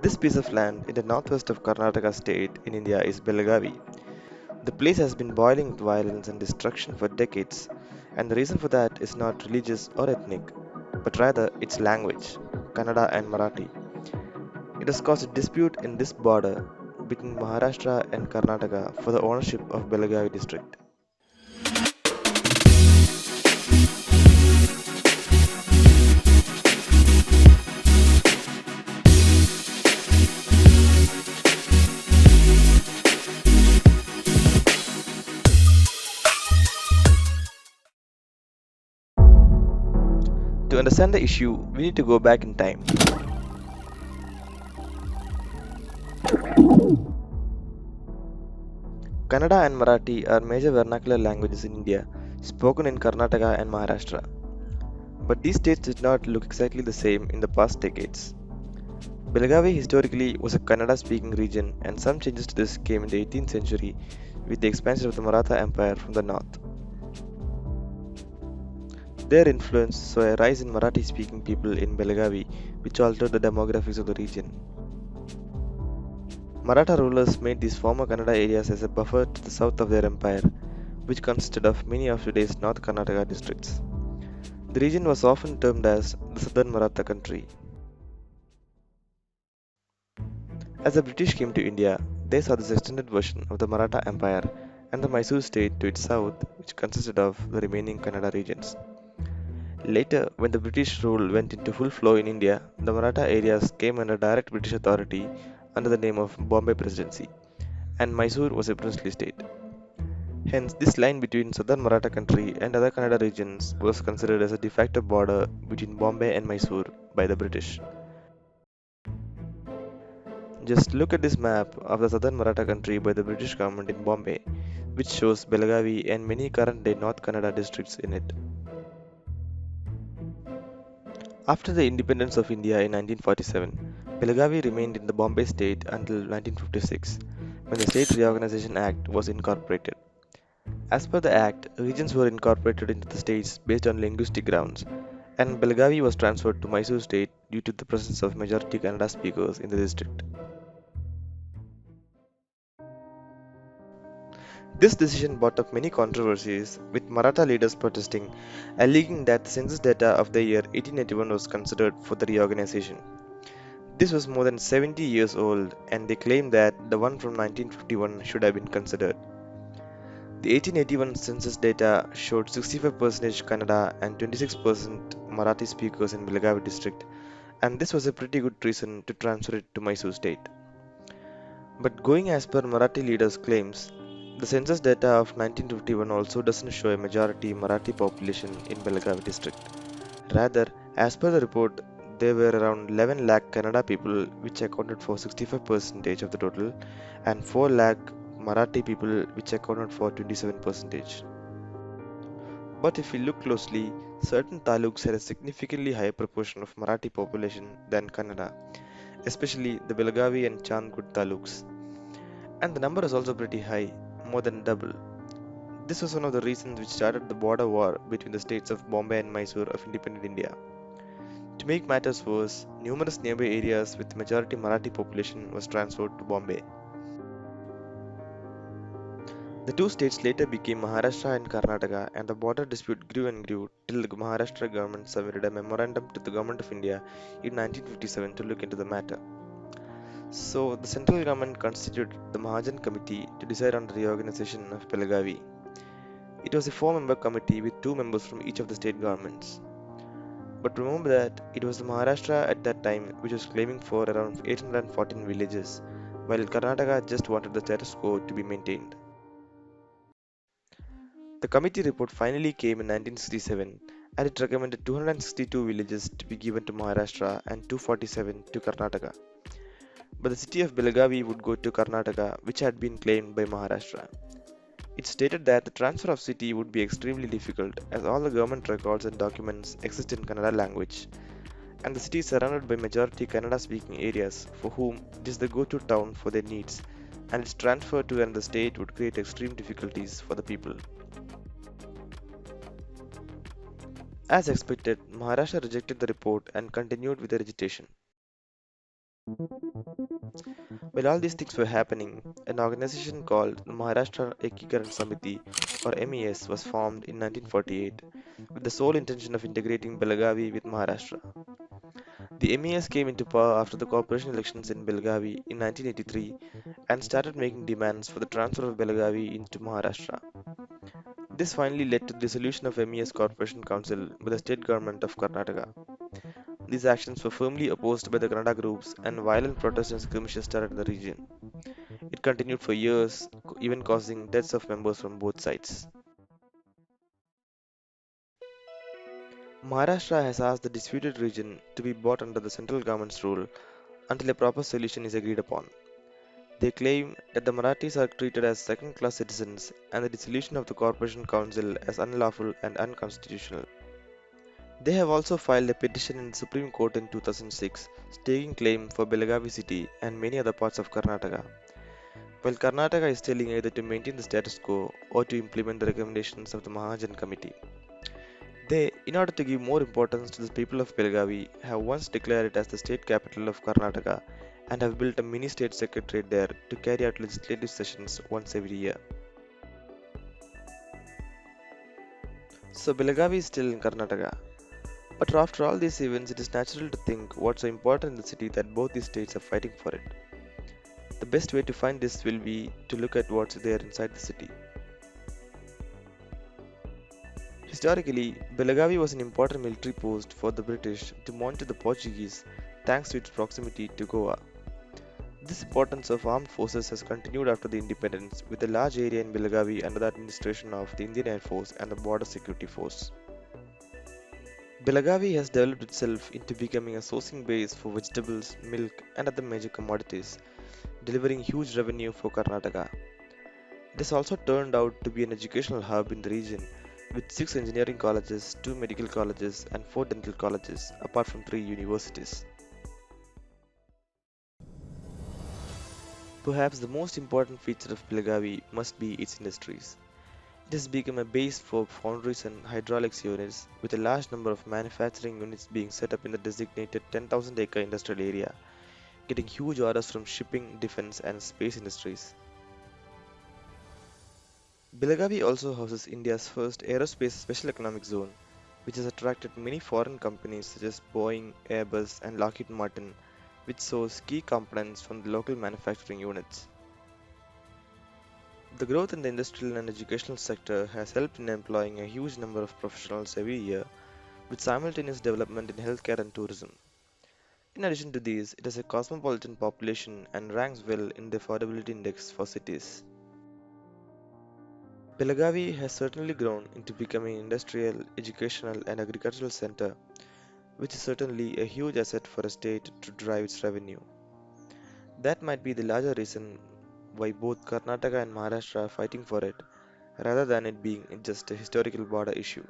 This piece of land in the northwest of Karnataka state in India is Belagavi. The place has been boiling with violence and destruction for decades, and the reason for that is not religious or ethnic, but rather its language, Kannada and Marathi. It has caused a dispute in this border between Maharashtra and Karnataka for the ownership of Belagavi district. To understand the issue, we need to go back in time. Kannada and Marathi are major vernacular languages in India, spoken in Karnataka and Maharashtra. But these states did not look exactly the same in the past decades. Belagavi historically was a Kannada speaking region, and some changes to this came in the 18th century with the expansion of the Maratha Empire from the north. Their influence saw a rise in Marathi speaking people in Belagavi, which altered the demographics of the region. Maratha rulers made these former Kannada areas as a buffer to the south of their empire, which consisted of many of today's North Karnataka districts. The region was often termed as the Southern Maratha country. As the British came to India, they saw this extended version of the Maratha Empire and the Mysore state to its south, which consisted of the remaining Kannada regions. Later, when the British rule went into full flow in India, the Maratha areas came under direct British authority under the name of Bombay Presidency, and Mysore was a princely state. Hence, this line between southern Maratha country and other Kannada regions was considered as a de facto border between Bombay and Mysore by the British. Just look at this map of the southern Maratha country by the British government in Bombay, which shows Belagavi and many current day North Kannada districts in it. After the independence of India in 1947, Belagavi remained in the Bombay state until 1956, when the State Reorganization Act was incorporated. As per the Act, regions were incorporated into the states based on linguistic grounds, and Belagavi was transferred to Mysore state due to the presence of majority Kannada speakers in the district. This decision brought up many controversies, with Maratha leaders protesting, alleging that the census data of the year 1881 was considered for the reorganization. This was more than 70 years old, and they claimed that the one from 1951 should have been considered. The 1881 census data showed 65% Kannada and 26% Marathi speakers in Belagavi district, and this was a pretty good reason to transfer it to Mysore state. But going as per Marathi leaders' claims, the census data of 1951 also doesn't show a majority Marathi population in Belagavi district. Rather, as per the report, there were around 11 lakh Kannada people, which accounted for 65% of the total, and 4 lakh Marathi people, which accounted for 27%. But if we look closely, certain taluks had a significantly higher proportion of Marathi population than Kannada, especially the Belagavi and Chandgud taluks. And the number is also pretty high, more than double. This was one of the reasons which started the border war between the states of Bombay and Mysore of independent India. To make matters worse, numerous nearby areas with majority Marathi population was transferred to Bombay. The two states later became Maharashtra and Karnataka, and the border dispute grew and grew till the Maharashtra government submitted a memorandum to the government of India in 1957 to look into the matter. So, the central government constituted the Mahajan committee to decide on the reorganization of Belagavi. It was a four-member committee with two members from each of the state governments. But remember that it was the Maharashtra at that time which was claiming for around 814 villages, while Karnataka just wanted the status quo to be maintained. The committee report finally came in 1967, and it recommended 262 villages to be given to Maharashtra and 247 to Karnataka. But the city of Belagavi would go to Karnataka, which had been claimed by Maharashtra. It stated that the transfer of city would be extremely difficult as all the government records and documents exist in Kannada language, and the city is surrounded by majority Kannada speaking areas for whom it is the go-to town for their needs, and its transfer to another state would create extreme difficulties for the people. As expected, Maharashtra rejected the report and continued with their agitation. While all these things were happening, an organization called the Maharashtra Ekikaran Samiti or MES was formed in 1948 with the sole intention of integrating Belagavi with Maharashtra. The MES came into power after the corporation elections in Belagavi in 1983 and started making demands for the transfer of Belagavi into Maharashtra. This finally led to the dissolution of MES Corporation Council by the state government of Karnataka. These actions were firmly opposed by the Kannada groups, and violent protests and skirmishes started in the region. It continued for years, even causing deaths of members from both sides. Maharashtra has asked the disputed region to be brought under the central government's rule until a proper solution is agreed upon. They claim that the Marathis are treated as second class citizens and the dissolution of the Corporation Council as unlawful and unconstitutional. They have also filed a petition in the Supreme Court in 2006 staking claim for Belagavi city and many other parts of Karnataka. While Karnataka is telling either to maintain the status quo or to implement the recommendations of the Mahajan committee. They, in order to give more importance to the people of Belagavi, have once declared it as the state capital of Karnataka and have built a mini state secretariat there to carry out legislative sessions once every year. So Belagavi is still in Karnataka. But after all these events, it is natural to think what's so important in the city that both these states are fighting for it. The best way to find this will be to look at what's there inside the city. Historically, Belagavi was an important military post for the British to monitor the Portuguese thanks to its proximity to Goa. This importance of armed forces has continued after the independence, with a large area in Belagavi under the administration of the Indian Air Force and the Border Security Force. Belagavi has developed itself into becoming a sourcing base for vegetables, milk, and other major commodities, delivering huge revenue for Karnataka. It has also turned out to be an educational hub in the region, with 6 engineering colleges, 2 medical colleges, and 4 dental colleges, apart from 3 universities. Perhaps the most important feature of Belagavi must be its industries. It has become a base for foundries and hydraulics units, with a large number of manufacturing units being set up in the designated 10,000-acre industrial area, getting huge orders from shipping, defense, and space industries. Belagavi also houses India's first aerospace special economic zone, which has attracted many foreign companies such as Boeing, Airbus, and Lockheed Martin, which source key components from the local manufacturing units. The growth in the industrial and educational sector has helped in employing a huge number of professionals every year, with simultaneous development in healthcare and tourism. In addition to these, it has a cosmopolitan population and ranks well in the affordability index for cities. Belagavi has certainly grown into becoming an industrial, educational, and agricultural center, which is certainly a huge asset for a state to drive its revenue. That might be the larger reason why both Karnataka and Maharashtra are fighting for it, rather than it being just a historical border issue.